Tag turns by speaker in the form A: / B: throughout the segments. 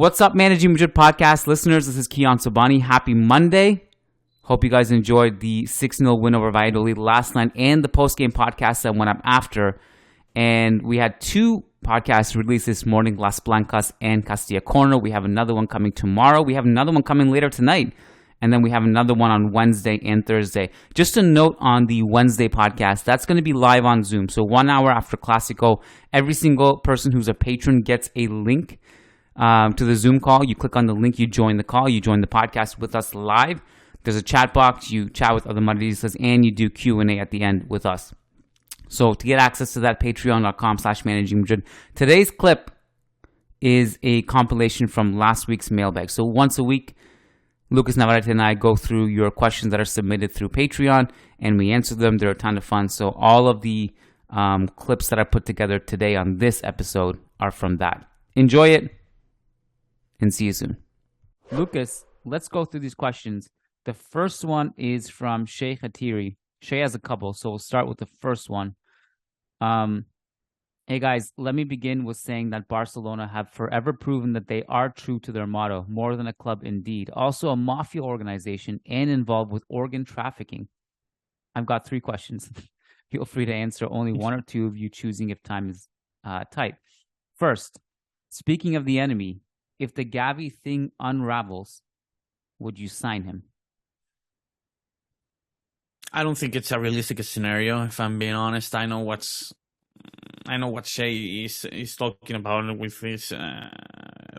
A: What's up, Managing Madrid Podcast listeners? This is Kiyan Sobhani. Happy Monday. Hope you guys enjoyed the 6-0 win over Valladolid last night and the post-game podcast that went up after. And we had two podcasts released this morning, Las Blancas and Castilla Corner. We have another one coming tomorrow. We have another one coming later tonight. And then we have another one on Wednesday and Thursday. Just a note on the Wednesday podcast, that's going to be live on Zoom. So 1 hour after Clásico, every single person who's a patron gets a link to the Zoom call. You click on the link, you join the call, you join the podcast with us live. There's a chat box, you chat with other Madridistas, and you do Q&A at the end with us. So to get access to that, patreon.com/Managing Madrid. Today's clip is a compilation from last week's mailbag. So once a week, Lucas Navarrete and I go through your questions that are submitted through Patreon, and we answer them. They're a ton of fun. So all of the clips that I put together today on this episode are from that. Enjoy it, and see you soon. Lucas, let's go through these questions. The first one is from Shay Khatiri. Shay has a couple, so we'll start with the first one. Hey guys, let me begin with saying that Barcelona have forever proven that they are true to their motto, more than a club indeed. Also a mafia organization and involved with organ trafficking. I've got 3 questions. Feel free to answer only one or two of you, choosing if time is tight. First, speaking of the enemy, if the Gavi thing unravels, would you sign him?
B: I don't think it's a realistic scenario, if I'm being honest. I know what Shay is talking about with his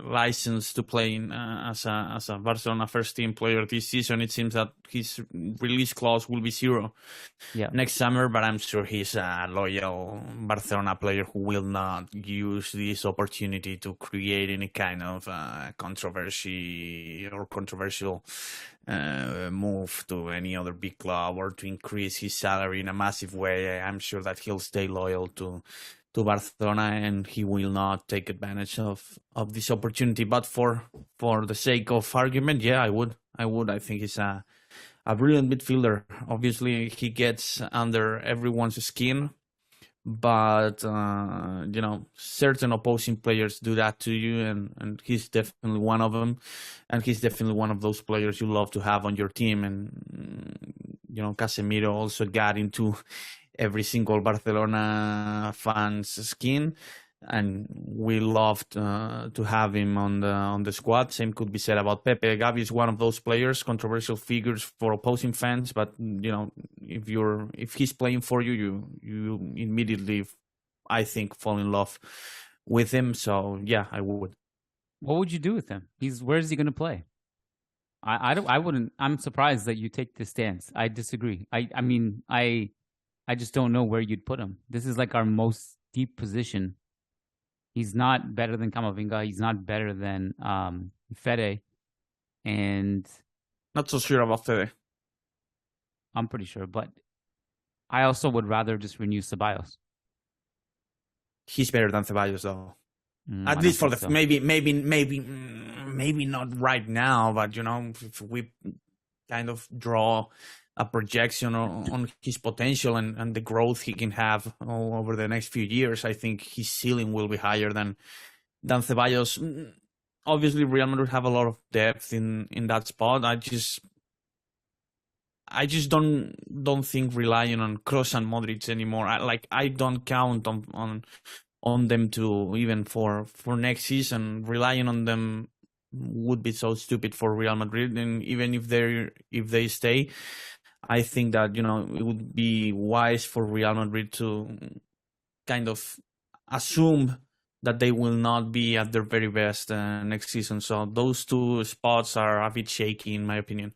B: license to play as a Barcelona first team player this season. It seems that his release clause will be 0 next summer, but I'm sure he's a loyal Barcelona player who will not use this opportunity to create any kind of controversial move to any other big club or to increase his salary in a massive way. I'm sure that he'll stay loyal to Barcelona, and he will not take advantage of this opportunity. But for the sake of argument, yeah, I would. I think he's a brilliant midfielder. Obviously, he gets under everyone's skin, but certain opposing players do that to you, and he's definitely one of them, and he's definitely one of those players you love to have on your team. And Casimiro also got into every single Barcelona fan's skin, and we loved to have him on the squad. Same could be said about Pepe. Gavi is one of those players, controversial figures for opposing fans, but if he's playing for you, you immediately, I think, fall in love with him. So yeah, I would.
A: What would you do with him? Where is he going to play? I wouldn't. I'm surprised that you take this stance. I disagree. I just don't know where you'd put him. This is like our most deep position. He's not better than Camavinga. He's not better than Fede. And
B: not so sure about Fede.
A: I'm pretty sure. But I also would rather just renew Ceballos.
B: He's better than Ceballos, though. At least for the maybe not right now, but if we kind of draw a projection on his potential and the growth he can have over the next few years, I think his ceiling will be higher than Ceballos. Obviously, Real Madrid have a lot of depth in that spot. I just don't think relying on Kroos and Modric anymore. I don't count on them to even for next season. Relying on them would be so stupid for Real Madrid, and even if they stay, I think that it would be wise for Real Madrid to kind of assume that they will not be at their very best next season. So those two spots are a bit shaky, in my opinion.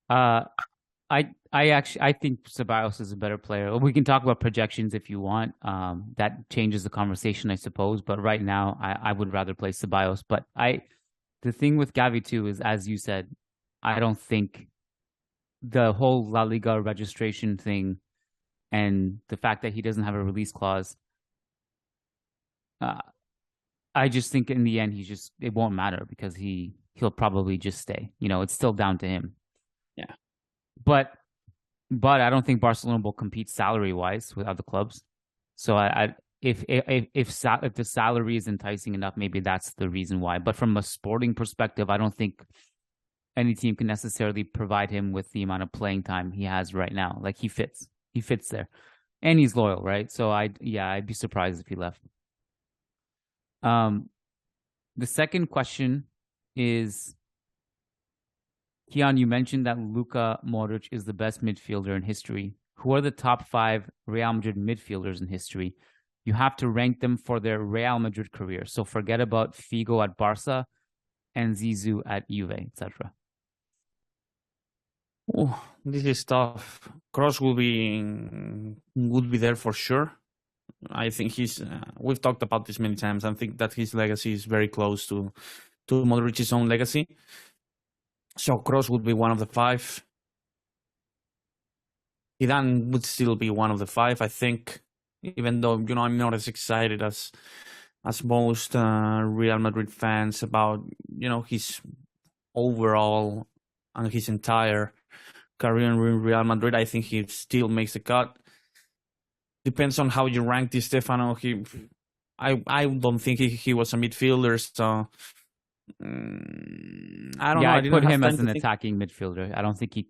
A: I think Ceballos is a better player. We can talk about projections if you want. That changes the conversation, I suppose. But right now, I would rather play Ceballos. But the thing with Gavi too is, as you said, I don't think the whole La Liga registration thing and the fact that he doesn't have a release clause, I just think in the end it won't matter because he'll probably just stay. It's still down to him.
B: Yeah.
A: But I don't think Barcelona will compete salary wise with other clubs. So if the salary is enticing enough, maybe that's the reason why. But from a sporting perspective, I don't think any team can necessarily provide him with the amount of playing time he has right now. Like he fits there, and he's loyal, right? So I'd be surprised if he left. The second question is, Kiyan, you mentioned that Luka Modric is the best midfielder in history. Who are the top 5 Real Madrid midfielders in history? You have to rank them for their Real Madrid career. So forget about Figo at Barca and Zizou at Juve, etc.
B: Oh, this is tough. Kroos would be there for sure. I think we've talked about this many times. I think that his legacy is very close to Modric's own legacy. So Kroos would be one of the 5. Zidane would still be one of the 5, I think, even though, I'm not as excited as most Real Madrid fans about, his overall and his entire career in Real Madrid. I think he still makes the cut. Depends on how you rank Di Stefano. I don't think he was a midfielder, so I don't know.
A: I put him as an attacking midfielder. I don't think he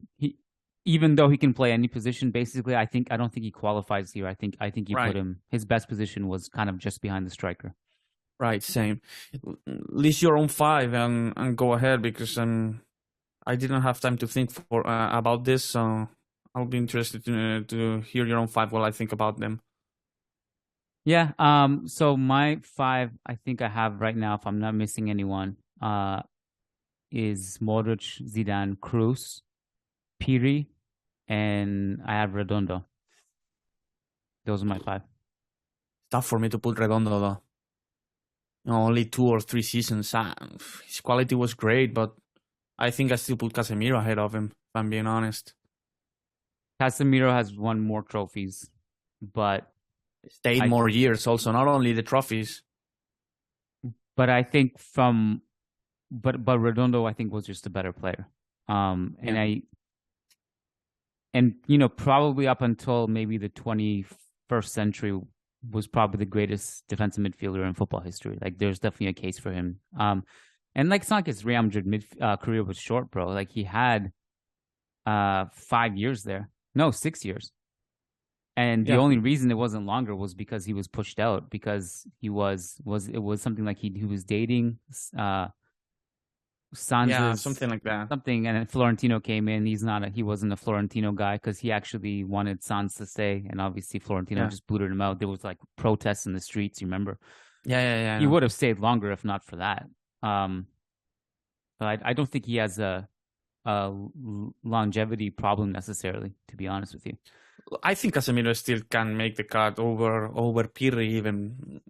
A: even though he can play any position, basically, I don't think he qualifies here. I think you
B: right.
A: Put him. His best position was kind of just behind the striker.
B: Right, same. List your own 5 and go ahead, because I didn't have time to think about this, so I'll be interested to hear your own 5 while I think about them.
A: Yeah. So my 5, I think I have right now, if I'm not missing anyone, is Modric, Zidane, Kroos, Piri, and I have Redondo. Those are my 5.
B: Tough for me to put Redondo, though. Only 2 or 3 seasons. His quality was great, but I think I still put Casemiro ahead of him, if I'm being honest.
A: Casemiro has won more trophies, but
B: stayed more years also, not only the trophies.
A: But I think but Redondo, I think, was just a better player. And probably up until maybe the 21st century was probably the greatest defensive midfielder in football history. Like, there's definitely a case for him. And like, it's not like his Real Madrid career was short, bro. Like, he had 5 years there. No, 6 years. And the only reason it wasn't longer was because he was pushed out, because it was something like he was dating Sanz,
B: something like that.
A: And Florentino came in. He wasn't a Florentino guy, because he actually wanted Sanz to stay, and obviously Florentino just booted him out. There was like protests in the streets, you remember?
B: Yeah.
A: He would have stayed longer if not for that. But I don't think he has a longevity problem necessarily, to be honest with you.
B: I think Casemiro still can make the cut over Pirri even.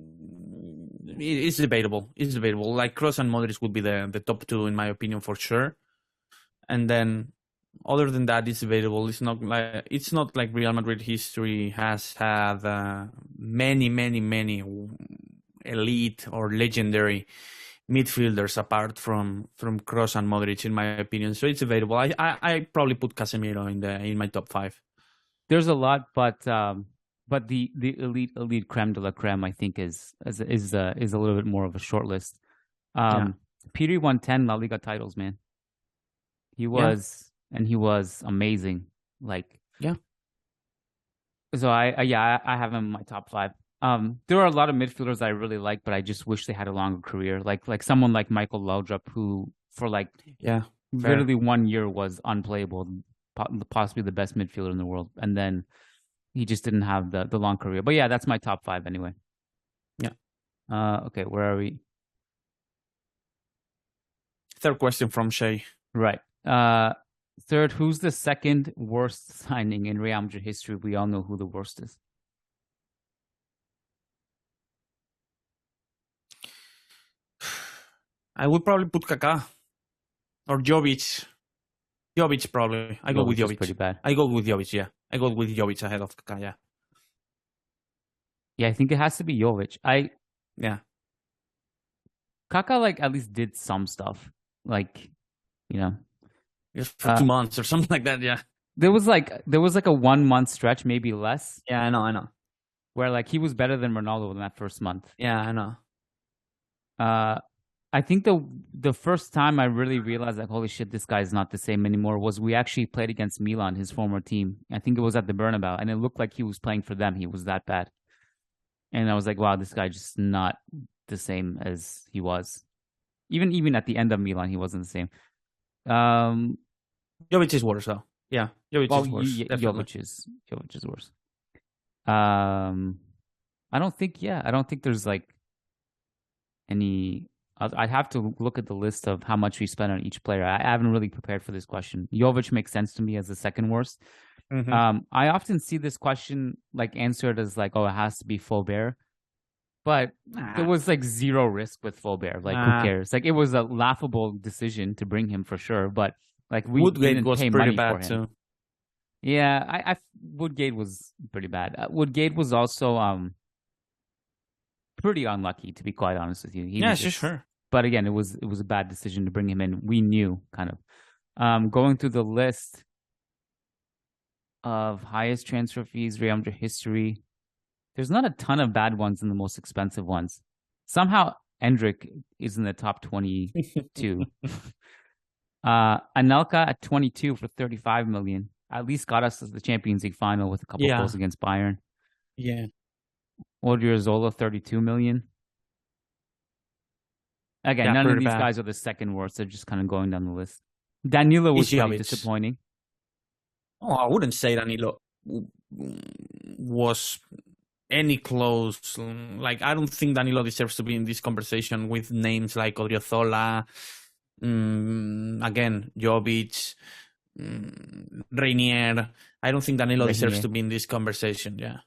B: It's debatable. Like, Kroos and Modric would be the top 2 in my opinion, for sure. And then other than that, it's debatable. It's not like Real Madrid history has had many elite or legendary midfielders apart from Kroos and Modric, in my opinion. So it's debatable. I probably put Casemiro in my top 5.
A: There's a lot, but the elite creme de la creme, I think, is a little bit more of a short list. Piri won 10 La Liga titles, man. He was amazing. Like, So I have him in my top 5. There are a lot of midfielders I really like, but I just wish they had a longer career. Like someone like Michael Laudrup, who for literally 1 year was unplayable, possibly the best midfielder in the world, and then he just didn't have the long career. But yeah, that's my top 5 anyway. Yeah. Okay, where are we?
B: Third question from Shay.
A: Right. Third, who's the second worst signing in Real Madrid history? We all know who the worst is.
B: I would probably put Kaká or Jovic. Jovic, probably. I go with Jovic.
A: Pretty bad.
B: I go with Jovic, yeah. I go with Jovic ahead of Kaká, yeah.
A: Yeah, I think it has to be Jovic. Kaká, like, at least did some stuff. Like,
B: Just for 2 months or something like that, yeah.
A: There was like a 1 month stretch, maybe less.
B: Yeah, I know.
A: where like he was better than Ronaldo in that first month.
B: Yeah, I know.
A: I think the first time I really realized like, holy shit, this guy's not the same anymore was we actually played against Milan, his former team. I think it was at the Bernabeu, and it looked like he was playing for them. He was that bad. And I was like, wow, this guy just not the same as he was. Even at the end of Milan, he wasn't the same.
B: Jovic is worse, though. Yeah, Jovic is worse. Definitely.
A: Jovic is worse. I don't think there's like any. I'd have to look at the list of how much we spent on each player. I haven't really prepared for this question. Jovic makes sense to me as the second worst.
B: Mm-hmm.
A: I often see this question like answered as like, oh, it has to be Faubert. But there was like zero risk with Faubert. Like, who cares? Like, it was a laughable decision to bring him for sure. But like, we didn't pay money for him. Too. Yeah, Woodgate was pretty bad. Woodgate was also pretty unlucky, to be quite honest with you.
B: Sure.
A: But again, it was a bad decision to bring him in. We knew kind of. Going through the list of highest transfer fees, Real Madrid history. There's not a ton of bad ones in the most expensive ones. Somehow Endrick is in the top 22. Anelka at 22 for 35 million. At least got us to the Champions League final with a couple goals against Bayern.
B: Yeah.
A: Odriozola, 32 million. Again, none of these guys are the second worst. They're just kind of going down the list. Danilo was pretty disappointing.
B: Oh, I wouldn't say Danilo was any close. Like, I don't think Danilo deserves to be in this conversation with names like Odriozola, again, Jovic, Reinier. I don't think Danilo deserves to be in this conversation. Yeah.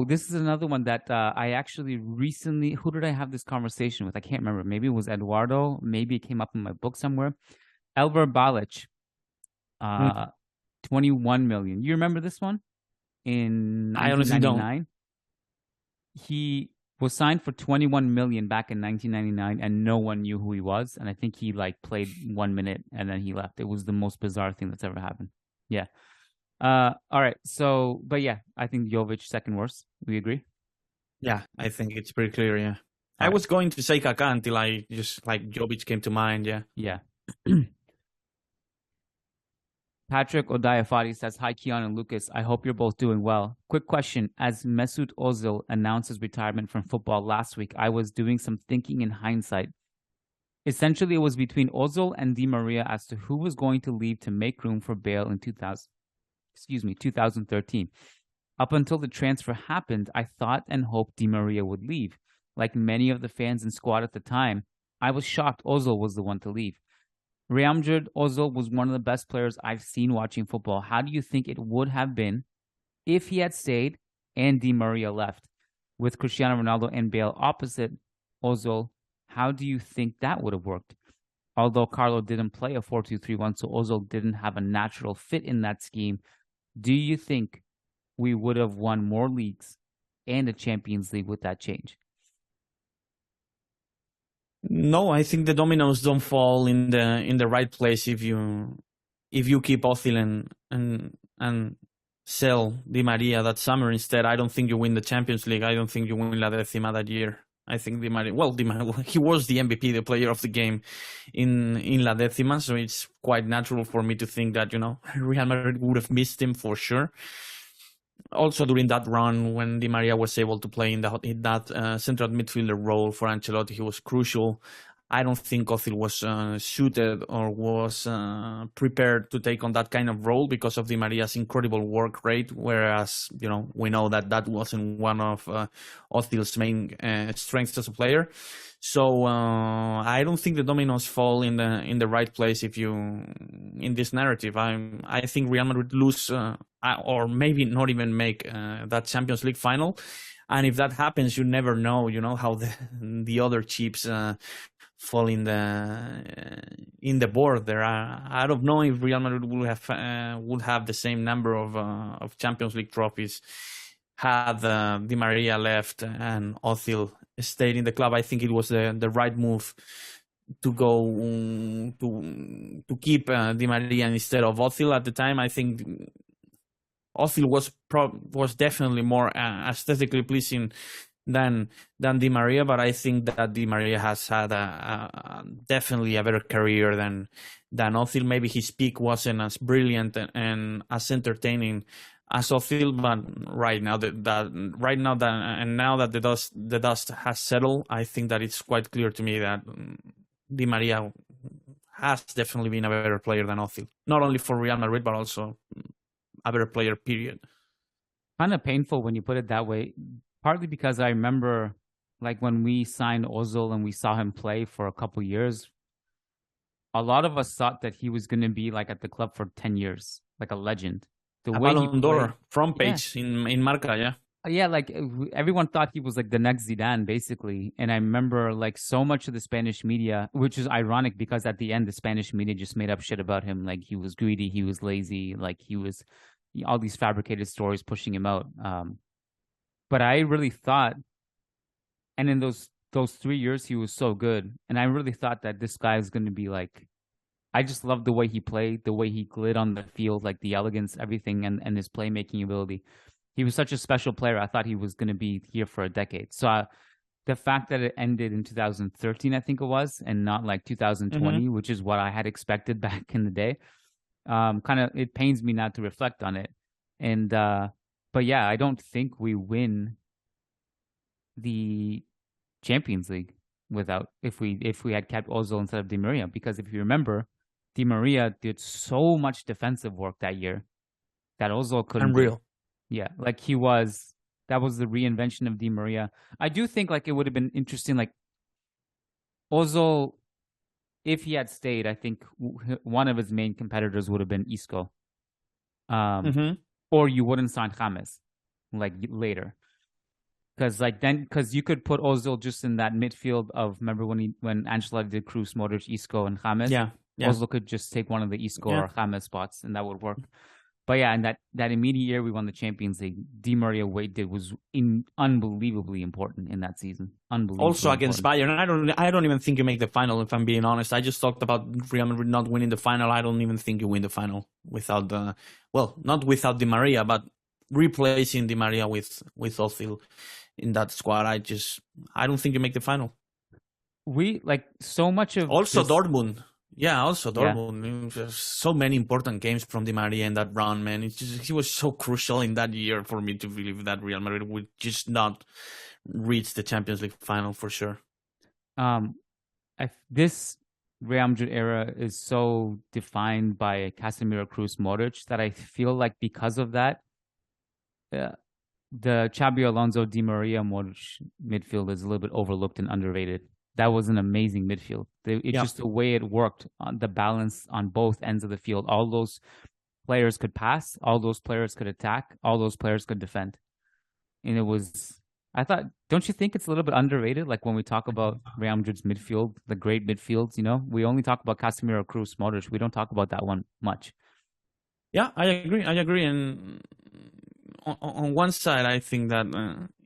A: This is another one that I actually recently. Who did I have this conversation with? I can't remember. Maybe it was Eduardo. Maybe it came up in my book somewhere. Elver Balic, 21 million. You remember this one? In 1999, he was signed for 21 million back in 1999, and no one knew who he was. And I think he like played 1 minute and then he left. It was the most bizarre thing that's ever happened. Yeah. All right. So, but yeah, I think Jovic second worst. We agree?
B: Yeah, I think it's pretty clear. Yeah. I was going to say Kaká until I just like Jovic came to mind. Yeah.
A: Yeah. Patrick Odayafati says, hi, Kiyan and Lucas. I hope you're both doing well. Quick question. As Mesut Ozil announced his retirement from football last week, I was doing some thinking in hindsight. Essentially, it was between Ozil and Di Maria as to who was going to leave to make room for Bale in 2013. Up until the transfer happened, I thought and hoped Di Maria would leave. Like many of the fans and squad at the time, I was shocked Ozil was the one to leave. Real Madrid, Ozil was one of the best players I've seen watching football. How do you think it would have been if he had stayed and Di Maria left? With Cristiano Ronaldo and Bale opposite Ozil, how do you think that would have worked? Although Carlo didn't play a 4-2-3-1, so Ozil didn't have a natural fit in that scheme, do you think we would have won more leagues and a Champions League with that change?
B: No, I think the dominoes don't fall in the right place if you keep Ozil and sell Di Maria that summer instead. I don't think you win the Champions League. I don't think you win La Décima that year. I think Di Maria, he was the MVP, the player of the game in La Décima, so it's quite natural for me to think that, Real Madrid would have missed him for sure. Also, during that run, when Di Maria was able to play in that central midfielder role for Ancelotti, he was crucial. I don't think Ozil was suited or was prepared to take on that kind of role because of Di Maria's incredible work rate, whereas, we know that wasn't one of Ozil's main strengths as a player. So I don't think the dominoes fall in the right place in this narrative. I think Real Madrid lose or maybe not even make that Champions League final. And if that happens, you never know, how the other chips fall in the board there. I don't know if Real Madrid would have the same number of Champions League trophies had Di Maria left and Ozil stayed in the club. I think it was the right move to go to keep Di Maria instead of Ozil at the time. I think Ozil was definitely more aesthetically pleasing than Di Maria, but I think that Di Maria has had definitely a better career than Ozil. Maybe his peak wasn't as brilliant and as entertaining as Ozil, but now that the dust has settled, I think that it's quite clear to me that Di Maria has definitely been a better player than Ozil, not only for Real Madrid but also a better player. Period.
A: Kind of painful when you put it that way. Partly because I remember, like, when we signed Ozil and we saw him play for a couple years, a lot of us thought that he was going to be like at the club for 10 years, like a legend.
B: The way Ballon d'Or front page in Marca, yeah.
A: Yeah, like everyone thought he was like the next Zidane, basically. And I remember like so much of the Spanish media, which is ironic because at the end, the Spanish media just made up shit about him. Like he was greedy, he was lazy, like he was all these fabricated stories pushing him out. But I really thought, and in those 3 years, he was so good. And I really thought that this guy is going to be like, I just loved the way he played, the way he glid on the field, like the elegance, everything, and his playmaking ability. He was such a special player. I thought he was going to be here for a decade. So the fact that it ended in 2013, I think it was, and not like 2020, which is what I had expected back in the day, kind of, it pains me not to reflect on it. And but yeah, I don't think we win the Champions League if we had kept Ozil instead of Di Maria, because if you remember, Di Maria did so much defensive work that year that Ozil couldn't.
B: Unreal.
A: Yeah, like that was the reinvention of Di Maria. I do think like it would have been interesting, like Ozil, if he had stayed, I think one of his main competitors would have been Isco. Or you wouldn't sign James like later. Because you could put Ozil just in that midfield of, remember when Ancelotti did Kroos, Modric, Isco, and James? Yeah. Ozil could just take one of the Isco or James spots, and that would work. But yeah, and that immediate year we won the Champions League, Di Maria was unbelievably important in that season. Unbelievably.
B: Also against Bayern, I don't even think you make the final. If I'm being honest, I just talked about Real Madrid not winning the final. I don't even think you win the final without not without Di Maria, but replacing Di Maria with Ozil in that squad. I don't think you make the final.
A: We like so much of
B: Dortmund. Yeah, also Dortmund. Yeah. So many important games from Di Maria in that run, man. He was so crucial in that year for me to believe that Real Madrid would just not reach the Champions League final for sure.
A: This Real Madrid era is so defined by Casimiro, Kroos, Modric that I feel like because of that, the Xabi Alonso, Di Maria, Modric midfield is a little bit overlooked and underrated. That was an amazing midfield. It's just the way it worked, on the balance on both ends of the field. All those players could pass, all those players could attack, all those players could defend. And it was, I thought, don't you think it's a little bit underrated? Like when we talk about Real Madrid's midfield, the great midfields, we only talk about Casemiro, Kroos, Modric. We don't talk about that one much.
B: Yeah, I agree. And on one side, I think that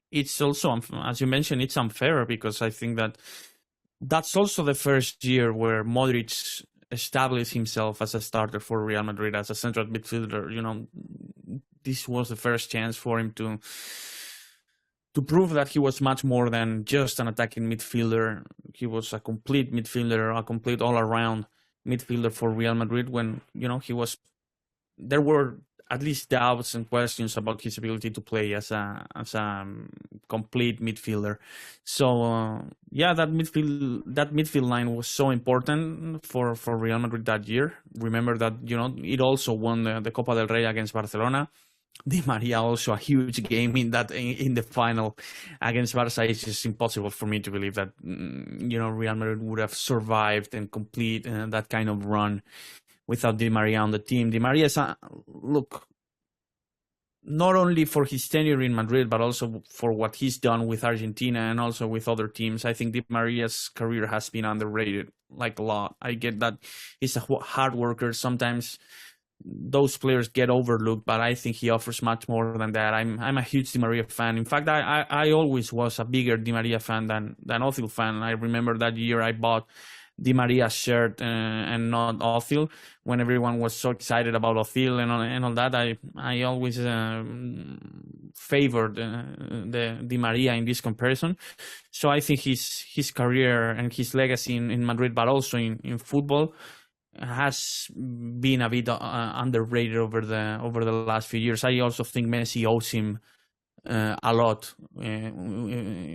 B: it's also, as you mentioned, it's unfair because I think that's also the first year where Modric established himself as a starter for Real Madrid as a central midfielder. This was the first chance for him to prove that he was much more than just an attacking midfielder. He was a complete midfielder, a complete all-around midfielder for Real Madrid when, there were at least doubts and questions about his ability to play as a complete midfielder. So that midfield line was so important for Real Madrid that year. Remember that it also won the Copa del Rey against Barcelona. Di Maria also a huge game in the final against Barca. It's just impossible for me to believe that Real Madrid would have survived and complete that kind of run without Di Maria on the team. Di Maria is not only for his tenure in Madrid, but also for what he's done with Argentina and also with other teams. I think Di Maria's career has been underrated, like a lot. I get that he's a hard worker. Sometimes those players get overlooked, but I think he offers much more than that. I'm a huge Di Maria fan. In fact, I always was a bigger Di Maria fan than Ozil fan. I remember that year I bought Di Maria shirt and not Ozil. When everyone was so excited about Ozil and all that, I always favored the Di Maria in this comparison. So I think his career and his legacy in Madrid, but also in football, has been a bit underrated over the last few years. I also think Messi owes him a lot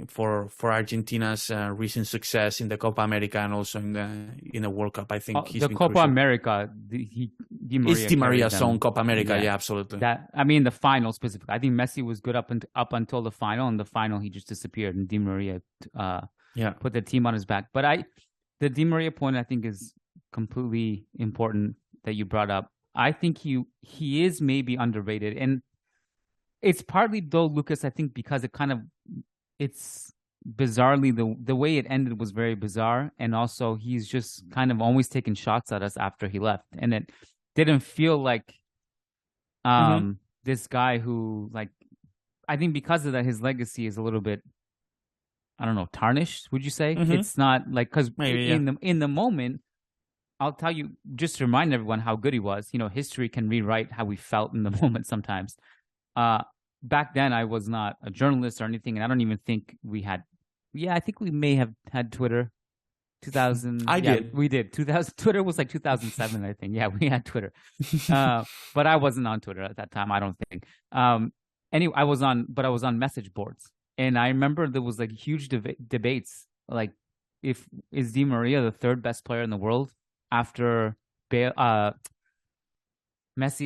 B: for Argentina's recent success in the Copa America and also in the World Cup. I think he's
A: the
B: been
A: Copa
B: crucial.
A: America. Di Maria
B: It's Di Maria's own Copa America, yeah, absolutely.
A: The final specifically. I think Messi was good up until the final. In the final, he just disappeared, and Di Maria put the team on his back. But the Di Maria point, I think, is completely important that you brought up. I think he is maybe underrated, and it's partly though, Lucas, I think, because it's bizarrely the way it ended was very bizarre, and also he's just kind of always taking shots at us after he left, and it didn't feel like this guy who, like, I think because of that, his legacy is a little bit, I don't know, tarnished. Would you say? It's not like, because in the moment, I'll tell you, just to remind everyone how good he was. History can rewrite how we felt in the moment sometimes. Back then, I was not a journalist or anything, and I don't even think we had. Yeah, I think we may have had Twitter. 2000. We did. 2000. Twitter was like 2007, I think. Yeah, we had Twitter, but I wasn't on Twitter at that time. I don't think. Anyway, I was on message boards, and I remember there was like huge debates, like, is Di Maria the third best player in the world after Messi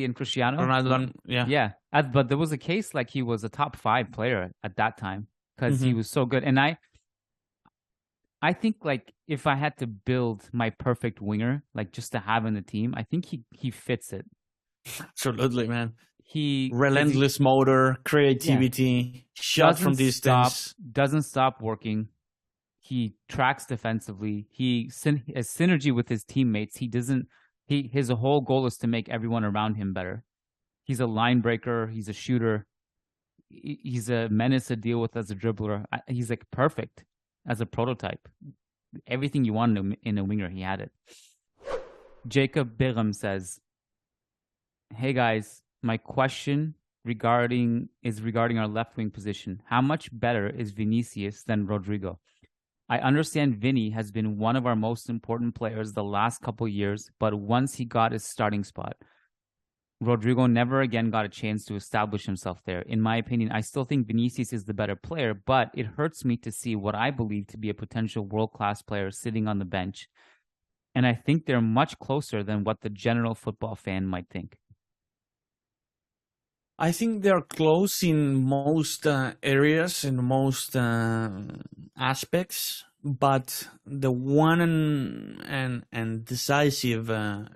A: and Cristiano?
B: Ronaldo, yeah.
A: But there was a case like he was a top 5 player at that time because he was so good. And I think, like, if I had to build my perfect winger, like, just to have in the team, I think he fits it.
B: Absolutely, man. Relentless motor, creativity, shot from distance.
A: Doesn't stop working. He tracks defensively. He has synergy with his teammates. His whole goal is to make everyone around him better. He's a line breaker. He's a shooter. He's a menace to deal with as a dribbler. He's like perfect as a prototype. Everything you want in a winger, he had it. Jacob Bigham says, "Hey guys, my question regarding our left wing position. How much better is Vinicius than Rodrygo? I understand Vinny has been one of our most important players the last couple years, but once he got his starting spot, Rodrygo never again got a chance to establish himself there. In my opinion, I still think Vinicius is the better player, but it hurts me to see what I believe to be a potential world-class player sitting on the bench. And I think they're much closer than what the general football fan might think."
B: I think they're close in most areas, in most aspects, but the one and decisive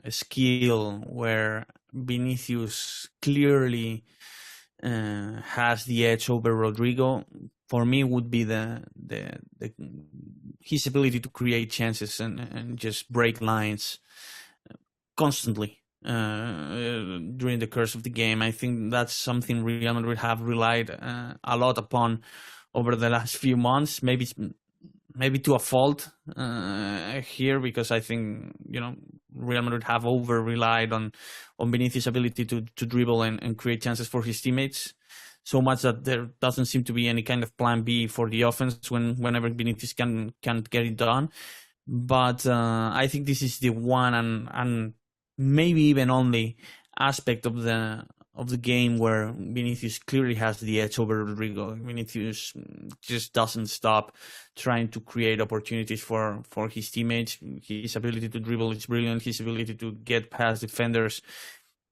B: skill where Vinicius clearly has the edge over Rodrygo, for me, would be his ability to create chances and just break lines constantly. During the course of the game. I think that's something Real Madrid have relied a lot upon over the last few months, maybe to a fault here, because I think Real Madrid have over relied on Vinicius' ability to dribble and create chances for his teammates, so much that there doesn't seem to be any kind of plan B for the offense whenever Vinicius can't get it done. But I think this is the one and maybe even only aspect of the game where Vinicius clearly has the edge over Rodrygo. Vinicius just doesn't stop trying to create opportunities for his teammates. His ability to dribble is brilliant. His ability to get past defenders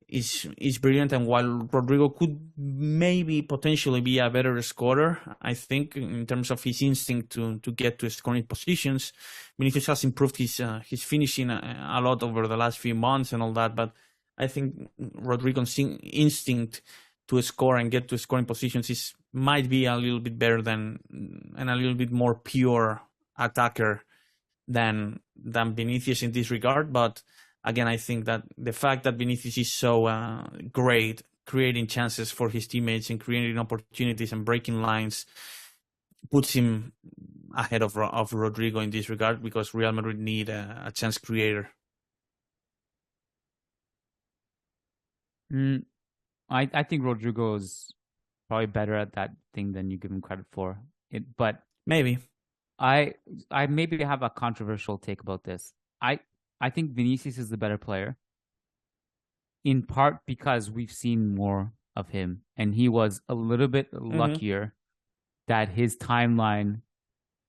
B: is brilliant. And while Rodrygo could maybe potentially be a better scorer, I think in terms of his instinct to get to scoring positions, Vinicius has improved his finishing a lot over the last few months and all that. But I think Rodrygo's instinct to score and get to scoring positions might be a little bit better and a little bit more pure attacker than Vinicius in this regard. But again, I think that the fact that Vinicius is so great creating chances for his teammates and creating opportunities and breaking lines puts him ahead of Rodrygo in this regard, because Real Madrid need a chance creator.
A: I think Rodrygo is probably better at that thing than you give him credit for. But
B: maybe
A: I maybe have a controversial take about this. I think Vinicius is the better player, in part because we've seen more of him, and he was a little bit luckier that his timeline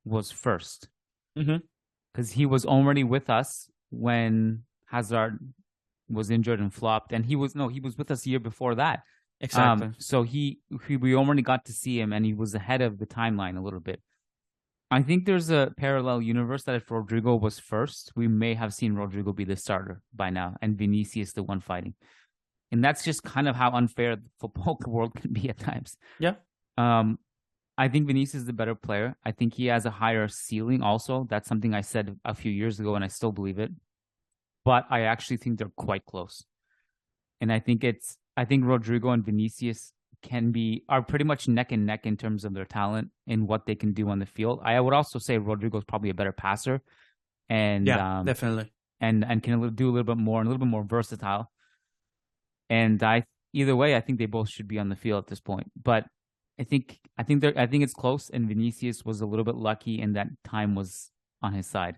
A: was first, because he was already with us when Hazard was injured and flopped, and he was with us the year before that.
B: Exactly.
A: So we already got to see him, and he was ahead of the timeline a little bit. I think there's a parallel universe that if Rodrygo was first, we may have seen Rodrygo be the starter by now, and Vinicius the one fighting. And that's just kind of how unfair the football world can be at times.
B: Yeah.
A: I think Vinicius is the better player. I think he has a higher ceiling also. That's something I said a few years ago, and I still believe it. But I actually think they're quite close. And I think Rodrygo and Vinicius are pretty much neck and neck in terms of their talent and what they can do on the field. I would also say Rodrygo is probably a better passer, and
B: definitely,
A: and can do a little bit more and a little bit more versatile. And either way, I think they both should be on the field at this point. But I think it's close, and Vinicius was a little bit lucky, and that time was on his side.